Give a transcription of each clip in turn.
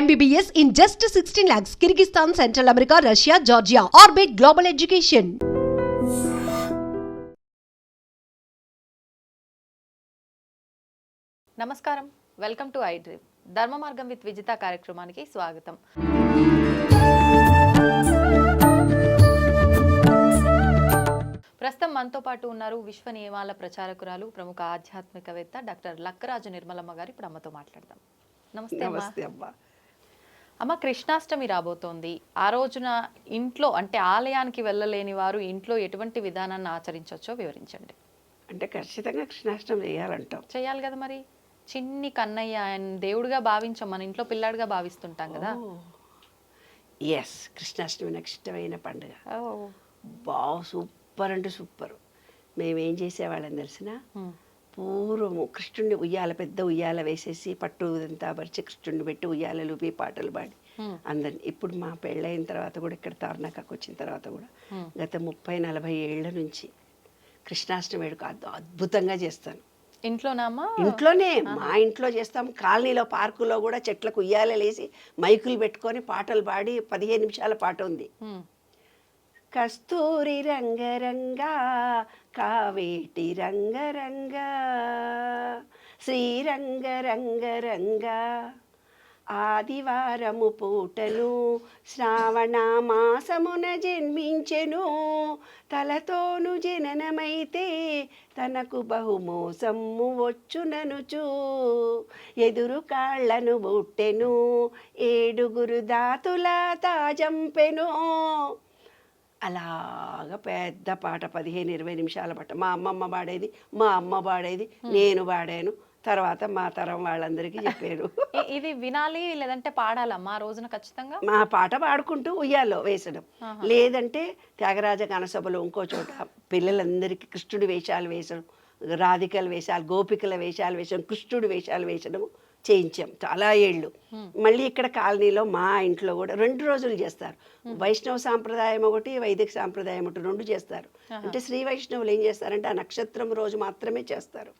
MBBS in just 16 lakhs. Kyrgyzstan, Central America, Russia, Georgia. Orbit Global Education. నమస్కారం, welcome to I dream. ధర్మ మార్గం with Vijitha కార్యక్రమానికి స్వాగతం. ప్రస్తుతం మనతో పాటు ఉన్నారు విశ్వ నియమాల ప్రచారకురాలు, ప్రముఖ ఆధ్యాత్మికవేత్త డాక్టర్ లక్కరాజు నిర్మలమ్మ గారు. ఇప్పుడు అమ్మతో మాట్లాడదాం. నమస్తే అమ్మా. అమ్మ, కృష్ణాష్టమి రాబోతోంది. ఆ రోజున ఇంట్లో అంటే ఆలయానికి వెళ్ళలేని వారు ఇంట్లో ఎటువంటి విధానాన్ని ఆచరించవచ్చో వివరించండి. అంటే ఖచ్చితంగా కృష్ణాష్టమి చేయాలంటాం. చేయాలి కదా మరి. చిన్ని కన్నయ్య ఆయన దేవుడిగా భావించాం, మన ఇంట్లో పిల్లాడిగా భావిస్తుంటాం కదా. ఎస్, కృష్ణాష్టమి నాకు ఇష్టమైన పండుగ. సూపర్ అంటే సూపర్. మేమేం చేసేవాళ్ళని తెలిసిన, పూర్వము కృష్ణుడిని ఉయ్యాల, పెద్ద ఉయ్యాల వేసేసి పట్టు అంతా పరిచి కృష్ణుడిని పెట్టి ఉయ్యాలలు ఊపి పాటలు పాడి అందరిని. ఇప్పుడు మా పెళ్ళైన తర్వాత కూడా, ఇక్కడ తార్నాకకు వచ్చిన తర్వాత కూడా గత 30-40 ఏళ్ల నుంచి కృష్ణాష్టమి వేడుక అద్భుతంగా చేస్తాను. ఇంట్లోనామా? ఇంట్లోనే, మా ఇంట్లో చేస్తాం. కాలనీలో, పార్కులో కూడా చెట్లకు ఉయ్యాలేసి మైకులు పెట్టుకొని పాటలు పాడి 15 నిమిషాల పాట ఉంది. కస్తూరి రంగరంగా కావేటి రంగరంగా శ్రీరంగరంగరంగా ఆదివారము పూటను శ్రావణ మాసమున జన్మించెను, తలతోను జననమైతే తనకు బహుమోసమ్ము వచ్చుననుచు ఎదురు కాళ్లను బుట్టెను, 7 దాతుల తాజంపెను. అలాగ పెద్ద పాట, 15-20 నిమిషాల పాట. మా అమ్మమ్మ పాడేది, మా అమ్మ పాడేది, నేను పాడాను. తర్వాత మా తరం వాళ్ళందరికీ చెప్పారు. ఇది వినాలి లేదంటే పాడాలమ్మా ఆ రోజున ఖచ్చితంగా? మా పాట పాడుకుంటూ ఉయ్యాలో వేసడం, లేదంటే త్యాగరాజ కనసభలో ఇంకో చోట పిల్లలందరికీ కృష్ణుడి వేషాలు వేసడం, రాధికల వేషాలు, గోపికల వేషాలు వేసడం, కృష్ణుడి వేషాలు వేసడం చేయించాం చాలా ఏళ్ళు. మళ్ళీ ఇక్కడ కాలనీలో మా ఇంట్లో కూడా 2 రోజులు చేస్తారు. వైష్ణవ సాంప్రదాయం ఒకటి, వైదిక సాంప్రదాయం ఒకటి, 2 చేస్తారు. అంటే శ్రీ వైష్ణవులు ఏం చేస్తారంటే ఆ నక్షత్రం రోజు మాత్రమే చేస్తారు.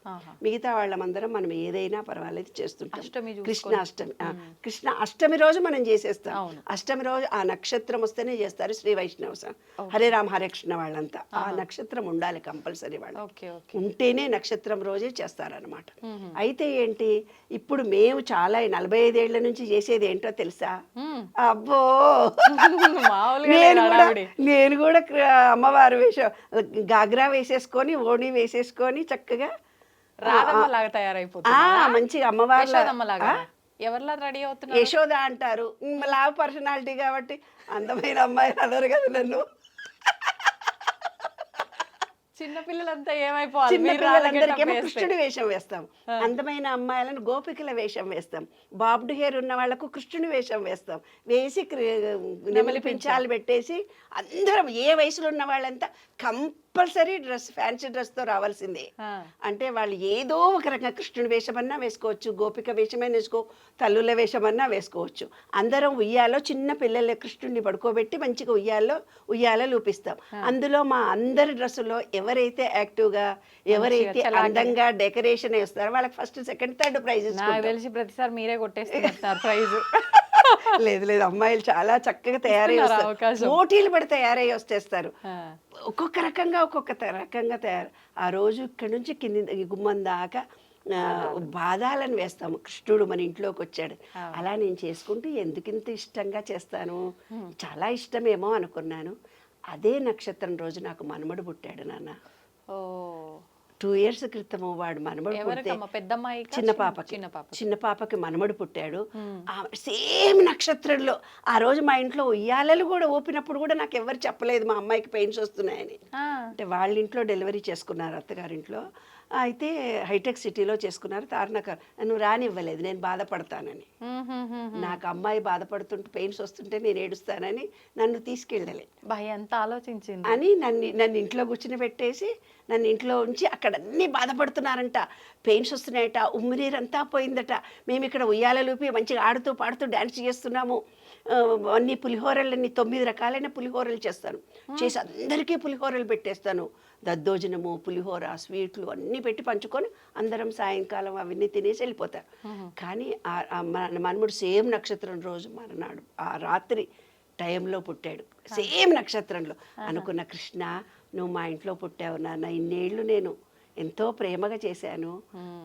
మిగతా వాళ్ళమందరం మనం ఏదైనా పర్వాలేదు చేస్తుంటాం. కృష్ణాష్టమి, కృష్ణ అష్టమి రోజు మనం చేసేస్తాం. అష్టమి రోజు ఆ నక్షత్రం వస్తేనే చేస్తారు శ్రీ వైష్ణవ. హరే రామ హరే కృష్ణ వాళ్ళంతా ఆ నక్షత్రం ఉండాలి కంపల్సరీ. వాళ్ళు ఉంటేనే నక్షత్రం రోజే చేస్తారనమాట. అయితే ఏంటి, ఇప్పుడు మేము చాలా 45 ఏళ్ల నుంచి చేసేది ఏంటో తెలుసా? అబ్బో, నేను కూడా అమ్మవారు వేషం, గాగ్రా వేసేసుకొని, ఓణి వేసేసుకొని చక్కగా మంచిగా అమ్మవారు ఎవరిలా రెడీ అవుతున్నారు. యశోద అంటారు, లావ్ పర్సనాలిటీ కాబట్టి అందమైన అమ్మాయి అదరు కదా నన్ను. చిన్నపిల్లలంతా ఏమైపోవాలి, చిన్నపిల్లలందరికీ కృష్ణుడి వేషం వేస్తాం. అందమైన అమ్మాయిలను గోపికల వేషం వేస్తాం. బాబ్డ్ హెయిర్ ఉన్న వాళ్లకు కృష్ణుడి వేషం వేస్తాం. వేసి నెమలి పించాలు పెట్టేసి అందరం, ఏ వయసులో ఉన్న వాళ్ళంతా కంపల్సరీ డ్రెస్, ఫ్యాన్సీ డ్రెస్తో రావాల్సిందే. అంటే వాళ్ళు ఏదో ఒక రకంగా కృష్ణుడి వేషమన్నా వేసుకోవచ్చు, గోపిక వేషమైనా వేసుకో, తల్లుల వేషమన్నా వేసుకోవచ్చు. అందరం ఉయ్యాలో, చిన్న పిల్లల కృష్ణుడిని పడుకోబెట్టి మంచిగా ఉయ్యాలో లూపిస్తాం. అందులో మా అందరి డ్రెస్సులో ఎవరైతే యాక్టివ్గా, ఎవరైతే అందంగా డెకరేషన్ వేస్తారో వాళ్ళకి ఫస్ట్, సెకండ్, థర్డ్ ప్రైజ్. తెలిసి ప్రతిసారి మీరే కొట్టేస్తున్నారు ప్రైజ్. లేదు, అమ్మాయిలు చాలా చక్కగా తయారై వస్తారు, పోటీలు పడి తయారై వచ్చేస్తారు. ఒక్కొక్క రకంగా తయారు. ఆ రోజు ఇక్కడ నుంచి కింది గుమ్మం దాకా బాధాలను వేస్తాము. కృష్ణుడు మన ఇంట్లోకి వచ్చాడు, అలా నేను చేసుకుంటూ ఎందుకింత ఇష్టంగా చేస్తాను, చాలా ఇష్టమేమో అనుకున్నాను. అదే నక్షత్రం రోజు నాకు మనమడు పుట్టాడు నాన్న. 2 years క్రితము వాడు మనమడు పుడితే, చిన్న పాపకి మనమడు పుట్టాడు. సేమ్ నక్షత్రంలో ఆ రోజు మా ఇంట్లో ఉయ్యాలలు కూడా ఊపినప్పుడు కూడా నాకు ఎవరు చెప్పలేదు మా అమ్మాయికి పెయిన్స్ వస్తున్నాయని. అంటే వాళ్ళ ఇంట్లో డెలివరీ చేసుకున్నారు, అత్తగారింట్లో. అయితే హైటెక్ సిటీలో చేసుకున్నారు. తార్నాకర్ నువ్వు రానివ్వలేదు, నేను బాధపడతానని. నాకు అమ్మాయి బాధపడుతుంటే, పెయిన్స్ వస్తుంటే నేను ఏడుస్తానని నన్ను తీసుకెళ్ళలే. ఎంత ఆలోచించింది అని నన్ను ఇంట్లో కూర్చుని పెట్టేసి, నన్ను ఇంట్లో ఉంచి, అక్కడ అన్నీ బాధపడుతున్నారంట, పెయిన్స్ వస్తున్నాయట, ఉమ్మినీరంతా పోయిందట. మేము ఇక్కడ ఉయ్యాలూపి మంచిగా ఆడుతూ పాడుతూ డ్యాన్స్ చేస్తున్నాము. అన్ని పులిహోరలన్నీ 9 రకాలైన పులిహోరలు చేస్తాను. చేసి అందరికీ పులిహోరలు పెట్టేస్తాను. దద్దోజనము, పులిహోర, స్వీట్లు అన్నీ పెట్టి పంచుకొని అందరం సాయంకాలం అవన్నీ తినేసి వెళ్ళిపోతారు. కానీ మనముడు సేమ్ నక్షత్రం రోజు మరునాడు ఆ రాత్రి టైంలో పుట్టాడు. సేమ్ నక్షత్రంలో. అనుకున్న, కృష్ణ నువ్వు మా ఇంట్లో పుట్టావు నాన్న, ఇన్నేళ్ళు నేను ఎంతో ప్రేమగా చేశాను,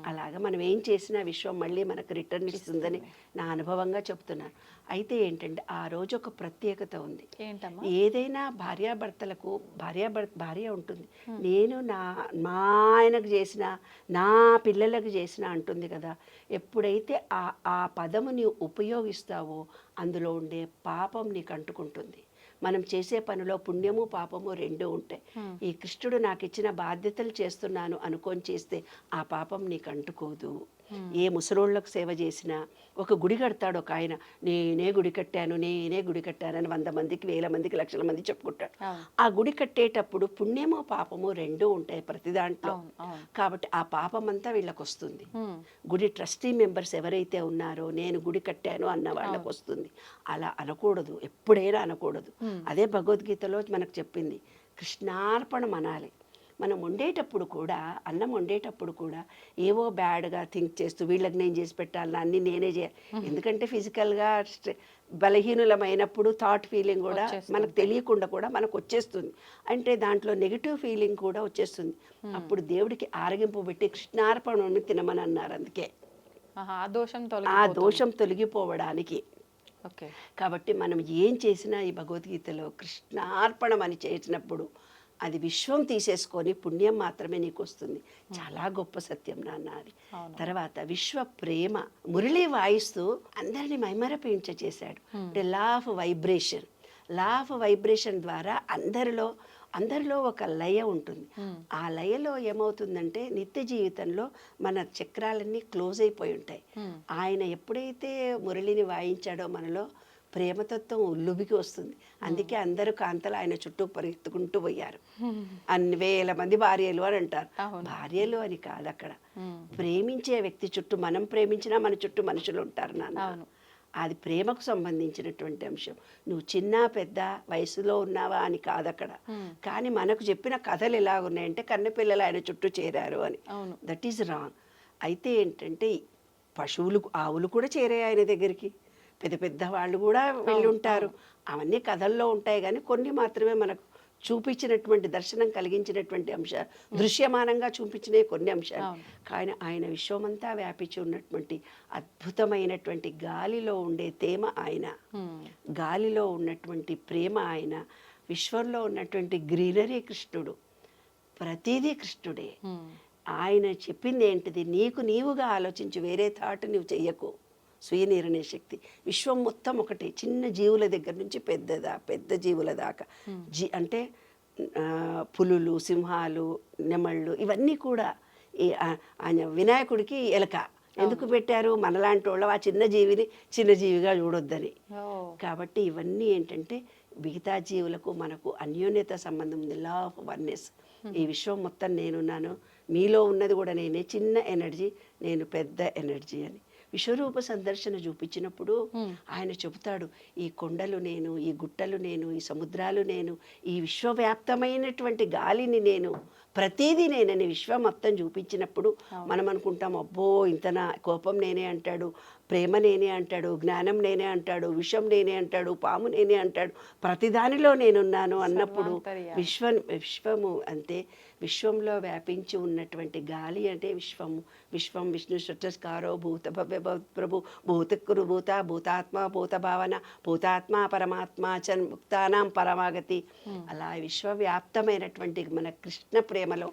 అలాగా మనం ఏం చేసినా విశ్వం మళ్ళీ మనకు రిటర్న్ ఇస్తుందని నా అనుభవంగా చెప్తున్నాను. అయితే ఏంటంటే ఆ రోజు ఒక ప్రత్యేకత ఉంది. ఏదైనా భార్యాభర్తలకు భార్య ఉంటుంది, నేను మా ఆయనకు చేసిన, నా పిల్లలకు చేసిన అంటుంది కదా. ఎప్పుడైతే ఆ పదము నీవు ఉపయోగిస్తావో అందులో ఉండే పాపం నీకు అంటుకుంటుంది. మనం చేసే పనిలో పుణ్యము పాపము రెండూ ఉంటాయి. ఈ కృష్ణుడు నాకు ఇచ్చిన బాధ్యతలు చేస్తున్నాను అనుకొని చేస్తే ఆ పాపం నీకు అంటుకోదు. ఏ ముసలోళ్ళకు సేవ చేసినా, ఒక గుడి కడతాడు ఒక ఆయన, నేనే గుడి కట్టానని 100 మందికి 1000 మందికి 1,00,000 మంది చెప్పుకుంటాడు. ఆ గుడి కట్టేటప్పుడు పుణ్యము పాపము రెండూ ఉంటాయి ప్రతి దాంట్లో. కాబట్టి ఆ పాపం అంతా వీళ్ళకి వస్తుంది. గుడి ట్రస్టీ మెంబర్స్ ఎవరైతే ఉన్నారో నేను గుడి కట్టాను అన్న వాళ్ళకి వస్తుంది. అలా అనకూడదు, ఎప్పుడైనా అనకూడదు. అదే భగవద్గీతలో మనకు చెప్పింది, కృష్ణార్పణం అనాలి. మనం వండేటప్పుడు కూడా, అన్నం వండేటప్పుడు కూడా ఏవో బ్యాడ్గా థింక్ చేస్తూ వీళ్ళకి నేను చేసి పెట్టాలని అన్నీ నేనే చేయాలి. ఎందుకంటే ఫిజికల్గా బలహీనులమైనప్పుడు థాట్ ఫీలింగ్ కూడా మనకు తెలియకుండా కూడా మనకు వచ్చేస్తుంది. అంటే దాంట్లో నెగిటివ్ ఫీలింగ్ కూడా వచ్చేస్తుంది. అప్పుడు దేవుడికి ఆరగింపు పెట్టి కృష్ణార్పణం తినమని అన్నారు. అందుకే ఆ దోషం తొలగిపోవడానికి. కాబట్టి మనం ఏం చేసినా ఈ భగవద్గీతలో కృష్ణార్పణం అని చేసినప్పుడు అది విశ్వం తీసేసుకొని పుణ్యం మాత్రమే నీకు వస్తుంది. చాలా గొప్ప సత్యం నాన్న అది. తర్వాత విశ్వ ప్రేమ మురళి వాయిస్తూ అందరినీ మైమరపించ చేశాడు. అంటే లా ఆఫ్ వైబ్రేషన్ ద్వారా అందరిలో ఒక లయ ఉంటుంది. ఆ లయలో ఏమవుతుందంటే నిత్య జీవితంలో మన చక్రాలన్నీ క్లోజ్ అయిపోయి ఉంటాయి. ఆయన ఎప్పుడైతే మురళిని వాయించాడో మనలో ప్రేమతత్వం ఉల్లుబికి వస్తుంది. అందుకే అందరూ కాంతలు ఆయన చుట్టూ పరిగెత్తుకుంటూ పోయారు. అన్ని 1000 మంది భార్యలు అని అంటారు. భార్యలు అని కాదు, అక్కడ ప్రేమించే వ్యక్తి చుట్టూ, మనం ప్రేమించినా మన చుట్టూ మనుషులు ఉంటారు నాన్న. అది ప్రేమకు సంబంధించినటువంటి అంశం. నువ్వు చిన్న పెద్ద వయసులో ఉన్నావా అని కాదు అక్కడ. కానీ మనకు చెప్పిన కథలు ఎలా ఉన్నాయంటే కన్నెపిల్లలు ఆయన చుట్టూ చేరారు అని. That is wrong. అయితే ఏంటంటే పశువులు, ఆవులు కూడా చేరాయి ఆయన దగ్గరికి, పెద్ద వాళ్ళు కూడా వెళ్ళి ఉంటారు. అవన్నీ కథల్లో ఉంటాయి, కానీ కొన్ని మాత్రమే మనకు చూపించినటువంటి, దర్శనం కలిగించినటువంటి అంశాలు, దృశ్యమానంగా చూపించిన కొన్ని అంశాలు. కానీ ఆయన విశ్వమంతా వ్యాపించి ఉన్నటువంటి అద్భుతమైనటువంటి గాలిలో ఉండే తేమ ఆయన, గాలిలో ఉన్నటువంటి ప్రేమ ఆయన, విశ్వంలో ఉన్నటువంటి గ్రీనరీ కృష్ణుడు, ప్రతిదీ కృష్ణుడే. ఆయన చెప్పింది ఏంటిది, నీవుగా ఆలోచించి వేరే థాట్ నువ్వు చెయ్యకు. స్వీయ నిర్ణయ శక్తి. విశ్వం మొత్తం ఒకటి, చిన్న జీవుల దగ్గర నుంచి పెద్ద జీవుల దాకా. అంటే పులులు, సింహాలు, నెమళ్ళు, ఇవన్నీ కూడా ఆయన వినాయకుడికి ఎలక ఎందుకు పెట్టారు, మనలాంటి వాళ్ళు ఆ చిన్న జీవిగా చూడొద్దని. కాబట్టి ఇవన్నీ ఏంటంటే మిగతా జీవులకు మనకు అన్యోన్యత సంబంధం ఉంది. Law of oneness. ఈ విశ్వం మొత్తం నేనున్నాను, మీలో ఉన్నది కూడా నేనే, చిన్న ఎనర్జీ, నేను పెద్ద ఎనర్జీ అని. విశ్వరూప సందర్శన చూపించినప్పుడు ఆయన చెబుతాడు, ఈ కొండలు నేను, ఈ గుట్టలు నేను, ఈ సముద్రాలు నేను, ఈ విశ్వవ్యాప్తమైనటువంటి గాలిని నేను, ప్రతిదీ నేనని విశ్వం మొత్తం చూపించినప్పుడు మనం అనుకుంటాం, అబ్బో ఇంతనా, కోపం నేనే అంటాడు, ప్రేమ నేనే అంటాడు, జ్ఞానం నేనే అంటాడు, విషం నేనే అంటాడు, పాము నేనే అంటాడు, ప్రతిదానిలో నేనున్నాను అన్నప్పుడు విశ్వము అంతే. విశ్వంలో వ్యాపించి ఉన్నటువంటి గాలి అంటే విశ్వం విష్ణు సృష్టస్కారో భూత భవ్య ప్రభు భూతకురు భూతాత్మ భూత భావన భూతాత్మ పరమాత్మ చ ముక్తానాం పరమాగతి. అలా విశ్వవ్యాప్తమైనటువంటి మన కృష్ణ ప్రేమలో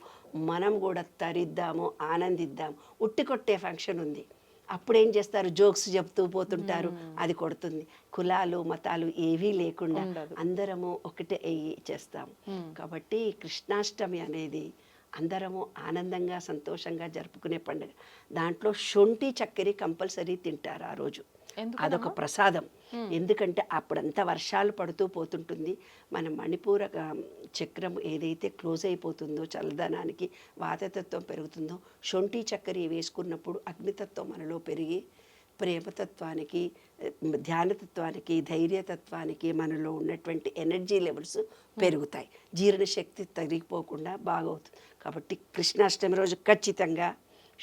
మనం కూడా తరిద్దాము, ఆనందిద్దాం. ఉట్టికొట్టే ఫంక్షన్ ఉంది, అప్పుడేం చేస్తారు, జోక్స్ చెప్తూ పోతుంటారు, అది కొడుతుంది. కులాలు మతాలు ఏవీ లేకుండా అందరము ఒకటే చేస్తాము. కాబట్టి కృష్ణాష్టమి అనేది అందరము ఆనందంగా సంతోషంగా జరుపుకునే పండుగ. దాంట్లో శొంఠి చక్కెర కంపల్సరీ తింటారు ఆ రోజు, అదొక ప్రసాదం. ఎందుకంటే అప్పుడంతా వర్షాలు పడుతూ పోతుంటుంది, మన మణిపూర చక్రం ఏదైతే క్లోజ్ అయిపోతుందో, చల్లదనానికి వాతతత్వం పెరుగుతుందో, శొంఠి చక్కెర వేసుకున్నప్పుడు అగ్నితత్వం మనలో పెరిగి ప్రేమతత్వానికి, ధ్యానతత్వానికి, ధైర్యతత్వానికి మనలో ఉన్నటువంటి ఎనర్జీ లెవెల్స్ పెరుగుతాయి. జీర్ణశక్తి తరిగిపోకుండా బాగవుతుంది. కాబట్టి కృష్ణాష్టమి రోజు ఖచ్చితంగా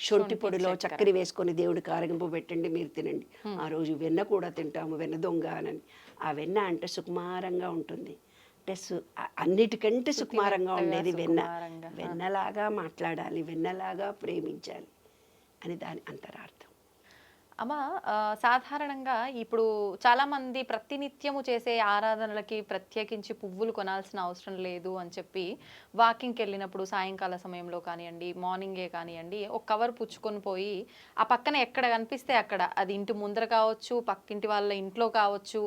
శొంఠి పొడిలో చక్కెర వేసుకొని దేవుడికి ఆరగింపు పెట్టండి, మీరు తినండి. ఆ రోజు వెన్న కూడా తింటాము, వెన్న దొంగ అని. ఆ వెన్న అంటే సుకుమారంగా ఉంటుంది, అంటే అన్నిటికంటే సుకుమారంగా ఉండేది వెన్న. వెన్నలాగా మాట్లాడాలి, వెన్నలాగా ప్రేమించాలి అని దాని అంతరార్థం. అమ్మ, సాధారణంగా ఇప్పుడు చాలామంది ప్రతినిత్యము చేసే ఆరాధనలకి ప్రత్యేకించి పువ్వులు కొనాల్సిన అవసరం లేదు అని చెప్పి వాకింగ్కి వెళ్ళినప్పుడు సాయంకాల సమయంలో కానివ్వండి, మార్నింగే కానివ్వండి, ఒక కవర్ పుచ్చుకొని పోయి ఆ పక్కన ఎక్కడ కనిపిస్తే అక్కడ, అది ఇంటి ముందర కావచ్చు, పక్కింటి వాళ్ళ ఇంట్లో కావచ్చు,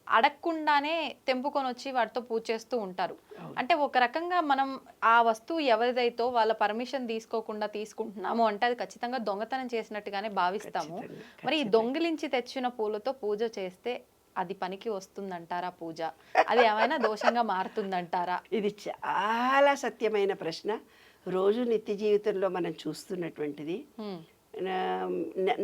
అడగకుండానే తెంపుకొని వచ్చి వాటితో పూజ చేస్తూ ఉంటారు. అంటే ఒక రకంగా మనం ఆ వస్తువు ఎవరిదైతో వాళ్ళ పర్మిషన్ తీసుకోకుండా తీసుకుంటున్నాము అంటే అది ఖచ్చితంగా దొంగతనం చేసినట్టుగానే భావిస్తాము. మరి ఈ దొంగిలించి తెచ్చిన పూలతో పూజ చేస్తే అది పనికి వస్తుందంటారా పూజ? అది ఏమైనా దోషంగా మారుతుందంటారా? ఇది చాలా సత్యమైన ప్రశ్న. రోజు నిత్య జీవితంలో మనం చూస్తున్నటువంటిది.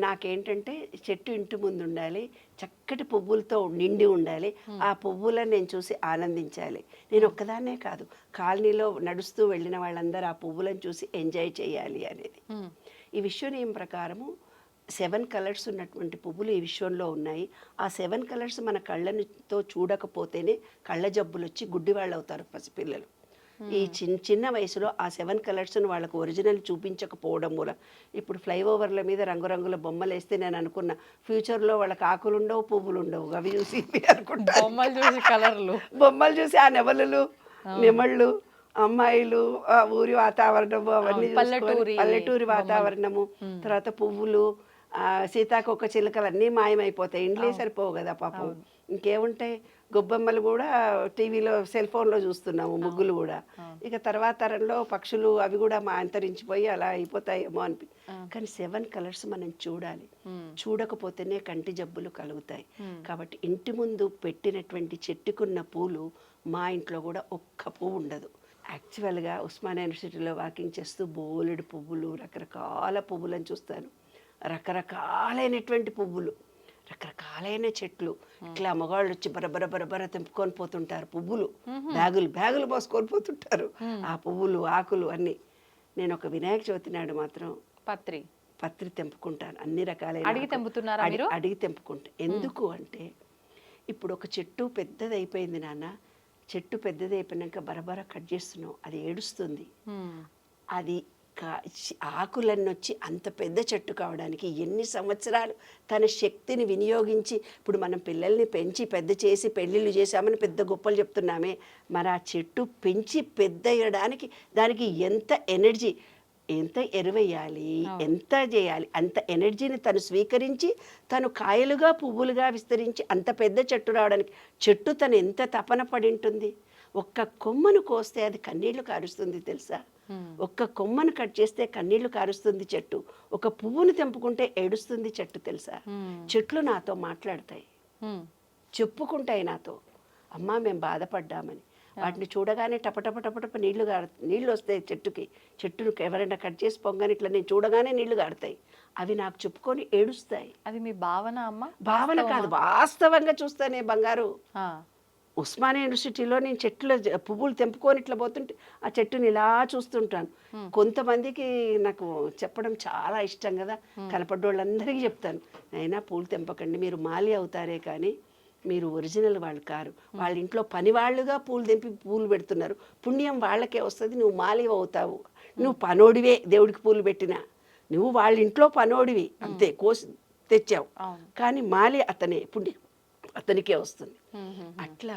నాకేంటంటే చెట్టు ఇంటి ముందు ఉండాలి, చక్కటి పువ్వులతో నిండి ఉండాలి, ఆ పువ్వులను నేను చూసి ఆనందించాలి. నేను ఒక్కదాన్నే కాదు, కాలనీలో నడుస్తూ వెళ్ళిన వాళ్ళందరూ ఆ పువ్వులను చూసి ఎంజాయ్ చేయాలి అనేది. ఈ విశ్వనియమం ప్రకారము 7 కలర్స్ ఉన్నటువంటి పువ్వులు ఈ విశ్వంలో ఉన్నాయి. ఆ 7 కలర్స్ మన కళ్ళతో చూడకపోతేనే కళ్ళ జబ్బులు వచ్చి గుడ్డివాళ్ళు అవుతారు పసిపిల్లలు. ఈ చిన్న వయసులో ఆ 7 కలర్స్ను వాళ్ళకు ఒరిజినల్ చూపించకపోవడం మూలం ఇప్పుడు ఫ్లైఓవర్ల మీద రంగురంగుల బొమ్మలు వేస్తే నేను అనుకున్న ఫ్యూచర్లో వాళ్ళకి ఆకులు ఉండవు, పువ్వులు ఉండవు, అవి చూసి అనుకుంటా. బొమ్మలు చూసి ఆ నెమళ్ళు, నెమళ్ళు, అమ్మాయిలు, ఆ ఊరి వాతావరణము అవన్నీ పల్లెటూరి వాతావరణము, తర్వాత పువ్వులు, సీతాకొక చిలుకలు అన్నీ మాయమైపోతాయి. ఇండ్లే సరిపోవు కదా పాపం, ఇంకేముంటాయి. గొబ్బెమ్మలు కూడా టీవీలో, సెల్ ఫోన్లో చూస్తున్నాము, ముగ్గులు కూడా. ఇక తర్వాత తరంలో పక్షులు అవి కూడా అంతరించిపోయి అలా అయిపోతాయేమో అనిపి. కానీ 7 కలర్స్ మనం చూడాలి, చూడకపోతేనే కంటి జబ్బులు కలుగుతాయి. కాబట్టి ఇంటి ముందు పెట్టినటువంటి చెట్టుకున్న పూలు మా ఇంట్లో కూడా ఒక్క పువ్వు ఉండదు. యాక్చువల్గా ఉస్మానియా యూనివర్సిటీలో వాకింగ్ చేస్తూ బోలెడు పువ్వులు, రకరకాల పువ్వులను చూస్తాను. రకరకాలైనటువంటి పువ్వులు, రకరకాలైన చెట్లు. ఇట్లా మగవాళ్ళు వచ్చి బరబర తెంపుకొని పోతుంటారు పువ్వులు, బ్యాగులు మోసుకొని పోతుంటారు ఆ పువ్వులు, ఆకులు అన్నీ. నేను ఒక వినాయక చవితి నాడు మాత్రం పత్రి తెంపుకుంటాను, అన్ని రకాలైన అడిగి తెంపుకుంటా. ఎందుకు అంటే ఇప్పుడు ఒక చెట్టు పెద్దది అయిపోయింది నాన్న, చెట్టు పెద్దది అయిపోయినాక బరబర కట్ చేస్తున్నావు, అది ఏడుస్తుంది. అది ఆకులన్నీ వచ్చి అంత పెద్ద చెట్టు కావడానికి ఎన్ని సంవత్సరాలు తన శక్తిని వినియోగించి, ఇప్పుడు మనం పిల్లల్ని పెంచి పెద్ద చేసి పెళ్ళిళ్ళు చేసామని పెద్ద గొప్పలు చెప్తున్నామే, మరి ఆ చెట్టు పెంచి పెద్ద అయ్యడానికి దానికి ఎంత ఎనర్జీ, ఎంత ఎరువేయాలి, ఎంత చేయాలి, అంత ఎనర్జీని తను స్వీకరించి తను కాయలుగా పువ్వులుగా విస్తరించి అంత పెద్ద చెట్టు రావడానికి చెట్టు తను ఎంత తపన పడి ఉంటుంది. ఒక్క కొమ్మను కోస్తే అది కన్నీళ్లు కారుస్తుంది తెలుసా. ఒక్క కొమ్మను కట్ చేస్తే కన్నీళ్లు కారుస్తుంది చెట్టు, ఒక పువ్వును తెంపుకుంటే ఏడుస్తుంది చెట్టు తెలుసా. చెట్లు నాతో మాట్లాడతాయి, చెప్పుకుంటాయి నాతో, అమ్మా మేము బాధపడ్డామని. వాటిని చూడగానే టపటప నీళ్లు వస్తాయి చెట్టును ఎవరైనా కట్ చేసి పొంగని ఇట్లా నేను చూడగానే నీళ్లు గారుతాయి. అవి నాకు చెప్పుకొని ఏడుస్తాయి. అది మీ భావన అమ్మ? భావన కాదు, వాస్తవంగా చూస్తానే బంగారు. ఉస్మానియా యూనివర్సిటీలో నేను పువ్వులు తెంపుకొని ఇట్లా పోతుంటే ఆ చెట్టుని ఇలా చూస్తుంటాను. కొంతమందికి నాకు చెప్పడం చాలా ఇష్టం కదా, కనపడ్డోళ్ళందరికీ చెప్తాను, అయినా పూలు తెంపకండి, మీరు మాలి అవుతారే కానీ మీరు ఒరిజినల్ వాళ్ళు కారు. వాళ్ళ ఇంట్లో పని వాళ్ళుగా పూలు తెంపి పూలు పెడుతున్నారు, పుణ్యం వాళ్ళకే వస్తుంది, నువ్వు మాలి అవుతావు. నువ్వు పనోడివే, దేవుడికి పూలు పెట్టినా నువ్వు వాళ్ళ ఇంట్లో పనోడివి అంతే, కోసి తెచ్చావు, కానీ మాలి అతనే, పుణ్యం అతనికే వస్తుంది. అట్లా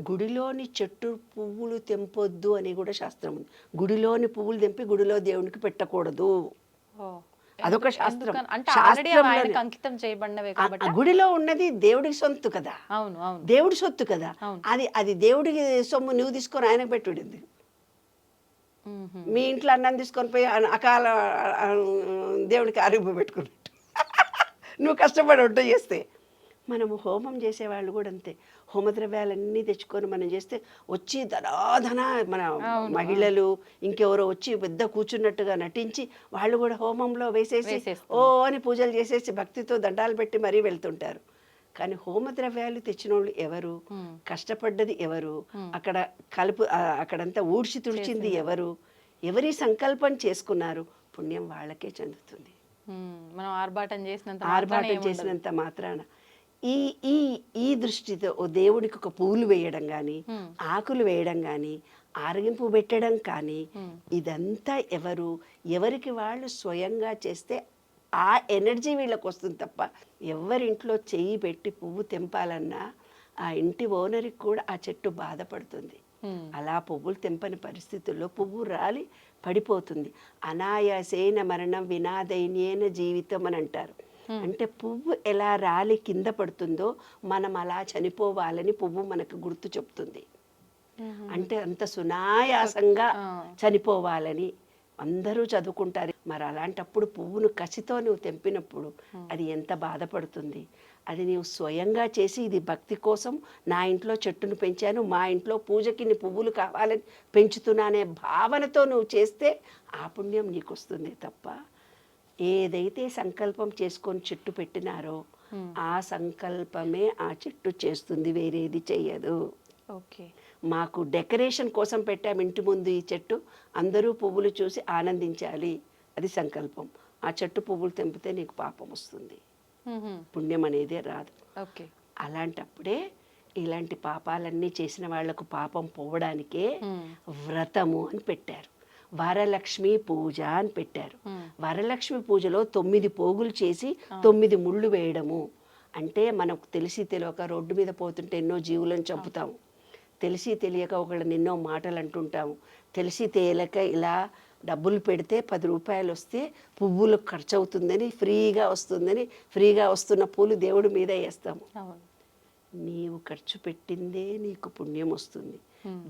గుడిలోని చెట్టు పువ్వులు తెంపొద్దు అని కూడా శాస్త్రం ఉంది. గుడిలోని పువ్వులు తెంపి గుడిలో దేవునికి పెట్టకూడదు, అదొక శాస్త్రం. గుడిలో ఉన్నది దేవుడికి సొత్తు కదా, దేవుడి సొత్తు కదా, అది దేవుడికి సొమ్ము నువ్వు తీసుకొని ఆయనకు పెట్టుడింది. మీ ఇంట్లో అన్నం తీసుకొని పోయి అకాల దేవుడికి ఆరోగ్యం పెట్టుకున్నట్టు నువ్వు కష్టపడి వంట చేస్తే. మనము హోమం చేసేవాళ్ళు కూడా అంతే, హోమద్రవ్యాలన్నీ తెచ్చుకొని మనం చేస్తే వచ్చి ధనాధన మన మహిళలు ఇంకెవరో వచ్చి పెద్ద కూర్చున్నట్టుగా నటించి వాళ్ళు కూడా హోమంలో వేసేసి ఓ అని పూజలు చేసేసి భక్తితో దండాలు పెట్టి మరీ వెళ్తుంటారు. కానీ హోమద్రవ్యాలు తెచ్చిన వాళ్ళు ఎవరు, కష్టపడ్డది ఎవరు, అక్కడంతా ఊడ్చి తుడిచింది ఎవరు, ఎవరి సంకల్పం చేసుకున్నారు, పుణ్యం వాళ్ళకే చెందుతుంది. మనం ఆర్భాటం చేసినంత మాత్రాన ఈ ఈ ఈ దృష్టితో ఓ దేవుడికి ఒక పూలు వేయడం కానీ, ఆకులు వేయడం కానీ, ఆరగింపు పెట్టడం కానీ, ఇదంతా ఎవరికి వాళ్ళు స్వయంగా చేస్తే ఆ ఎనర్జీ వీళ్ళకి వస్తుంది తప్ప, ఎవరింట్లో చెయ్యి పెట్టి పువ్వు తెంపాలన్నా ఆ ఇంటి ఓనర్కి కూడా ఆ చెట్టు బాధపడుతుంది. అలా పువ్వులు తెంపని పరిస్థితుల్లో పువ్వు రాలి పడిపోతుంది. అనాయాసేన మరణం వినాదైన్యేన జీవితం అని అంటారు. అంటే పువ్వు ఎలా రాలి కింద పడుతుందో మనం అలా చనిపోవాలని పువ్వు మనకు గుర్తు చెప్తుంది. అంటే అంత సునాయాసంగా చనిపోవాలని అందరూ చదువుకుంటారు. మరి అలాంటప్పుడు పువ్వును కసితో నువ్వు తెంపినప్పుడు అది ఎంత బాధపడుతుంది. అది నీవు స్వయంగా చేసి ఇది భక్తి కోసం నా ఇంట్లో చెట్టును పెంచాను, మా ఇంట్లో పూజకి నీ పువ్వులు కావాలని పెంచుతున్నానే భావనతో నువ్వు చేస్తే ఆ పుణ్యం నీకు వస్తుంది తప్ప, ఏదైతే సంకల్పం చేసుకొని చెట్టు పెట్టినారో ఆ సంకల్పమే ఆ చెట్టు చేస్తుంది, వేరేది చెయ్యదు. ఓకే, మాకు డెకరేషన్ కోసం పెట్టాము ఇంటి ముందు ఈ చెట్టు, అందరూ పువ్వులు చూసి ఆనందించాలి, అది సంకల్పం. ఆ చెట్టు పువ్వులు తెంపితే నీకు పాపం వస్తుంది, పుణ్యం అనేదే రాదు. ఓకే, అలాంటప్పుడే ఇలాంటి పాపాలన్నీ చేసిన వాళ్లకు పాపం పోవడానికే వ్రతము అని పెట్టారు. వరలక్ష్మి పూజ అని పెట్టారు. వరలక్ష్మి పూజలో 9 పోగులు చేసి 9 ముళ్ళు వేయడము. అంటే మనకు తెలిసి తెలియక రోడ్డు మీద పోతుంటే ఎన్నో జీవులను చంపుతాము, తెలిసి తెలియక ఒకళ్ళని ఎన్నో మాటలు అంటుంటాము, తెలిసి తెలియక ఇలా డబ్బులు పెడితే 10 రూపాయలు వస్తే పువ్వులు ఖర్చు అవుతుందని, ఫ్రీగా వస్తుందని, ఫ్రీగా వస్తున్న పూలు దేవుడి మీద వేస్తాము. నీవు ఖర్చు పెట్టిందే నీకు పుణ్యం వస్తుంది,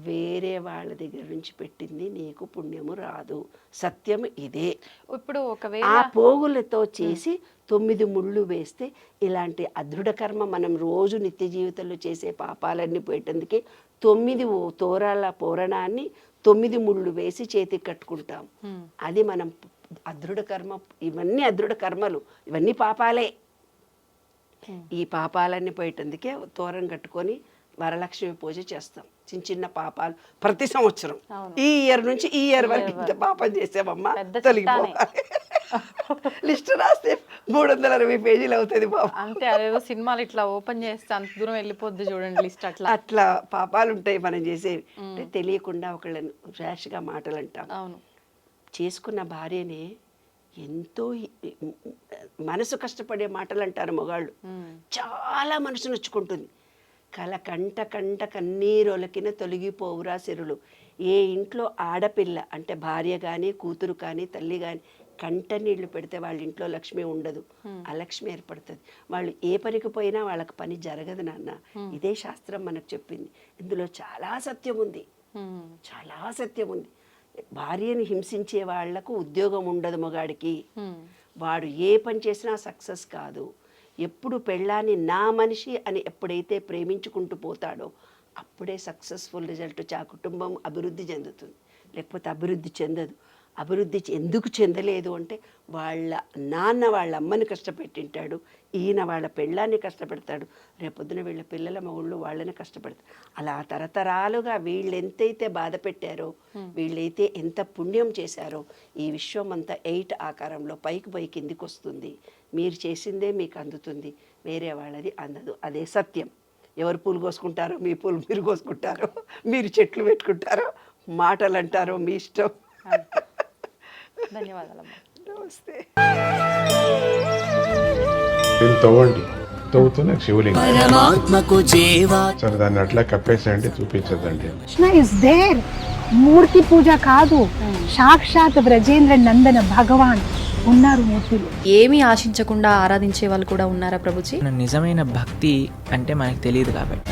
వేరే వాళ్ళ దగ్గర నుంచి పెట్టింది నీకు పుణ్యము రాదు. సత్యం ఇదే. ఇప్పుడు ఒకవేళ ఆ పోగులతో చేసి 9 ముళ్ళు వేస్తే ఇలాంటి అదృఢ కర్మ మనం రోజు నిత్య జీవితంలో చేసే పాపాలన్నీ పోయేటందుకే 9 తోరాల పూరణాన్ని 9 ముళ్ళు వేసి చేతికి కట్టుకుంటాం. అది మనం అదృఢ కర్మ. ఇవన్నీ అదృఢ కర్మలు, ఇవన్నీ పాపాలే. ఈ పాపాలన్నీ పోయేటందుకే తోరం కట్టుకొని వరలక్ష్మి పూజ చేస్తాం. చిన్న చిన్న పాపాలు ప్రతి సంవత్సరం, ఈ ఇయర్ నుంచి ఈ ఇయర్ వరకు ఇంత పాపం చేసామమ్మా తొలగిపోవాలి. లిస్ట్ రాస్తే 360 పేజీలు అవుతుంది బాబు. అంతే, అదేదో సినిమాలు ఇట్లా ఓపెన్ చేస్తే అంత దూరం వెళ్ళిపోద్ది చూడండి లిస్ట్. అట్లా పాపాలు ఉంటాయి మనం చేసేవి. అంటే తెలియకుండా ఒకళ్ళని ర్యాష్గా మాటలు అంటాం. అవును, చేసుకున్న భార్యనే ఎంతో మనసు కష్టపడే మాటలు అంటారు మగాళ్ళు. చాలా మనసు నొచ్చుకుంటుంది. కంట కన్నీరొలకిన తొలగిపోవురా సిరులు. ఏ ఇంట్లో ఆడపిల్ల అంటే భార్య కానీ కూతురు కానీ తల్లి కానీ కంట నీళ్లు పెడితే వాళ్ళ ఇంట్లో లక్ష్మి ఉండదు, అలక్ష్మి ఏర్పడుతుంది. వాళ్ళు ఏ పనికి పోయినా వాళ్ళకి పని జరగదు నాన్న. ఇదే శాస్త్రం మనకు చెప్పింది. ఇందులో చాలా సత్యం ఉంది, చాలా సత్యం ఉంది. భార్యని హింసించే వాళ్లకు ఉద్యోగం ఉండదు మగాడికి. వాడు ఏ పని చేసినా సక్సెస్ కాదు. ఎప్పుడు పెళ్ళాన్ని నా మనిషి అని ఎప్పుడైతే ప్రేమించుకుంటూ పోతాడో అప్పుడే సక్సెస్ఫుల్ రిజల్ట్. ఆ కుటుంబం అభివృద్ధి చెందుతుంది, లేకపోతే అభివృద్ధి చెందదు. అభివృద్ధి ఎందుకు చెందలేదు అంటే వాళ్ళ నాన్న వాళ్ళ అమ్మని కష్టపెట్టింటాడు, ఈయన వాళ్ళ పెళ్ళాన్ని కష్టపెడతాడు, రేపొద్దున వీళ్ళ పిల్లల మగుళ్ళు వాళ్ళని కష్టపెడతారు. అలా తరతరాలుగా వీళ్ళు ఎంతైతే బాధ పెట్టారో, వీళ్ళైతే ఎంత పుణ్యం చేశారో ఈ విశ్వం అంతా 8 ఆకారంలో పైకి పోయి కిందికి వస్తుంది. మీరు చేసిందే మీకు అందుతుంది, వేరే వాళ్ళది అందదు. అదే సత్యం. ఎవరు పూలు కోసుకుంటారో మీ పూలు మీరు కోసుకుంటారో, మీరు చెట్లు పెట్టుకుంటారో, మాటలు అంటారో మీ ఇష్టం. ధన్యవాదాలమ్మా. నమస్తే. తవ్వండి, తవ్వుతున్న శివలింగం సరే దాన్ని అట్లా కప్పేసేయండి, చూపించదండి. Krishna is there. మూర్తి పూజ కాదు, సాక్షాత్ బ్రజేంద్ర నందన భగవాన్ ఉన్నారు మూర్తిలో. ఏమీ ఆశించకుండా ఆరాధించే వాళ్ళు కూడా ఉన్నారా ప్రభుజీ? నిజమైన భక్తి అంటే మనకు తెలియదు కాబట్టి.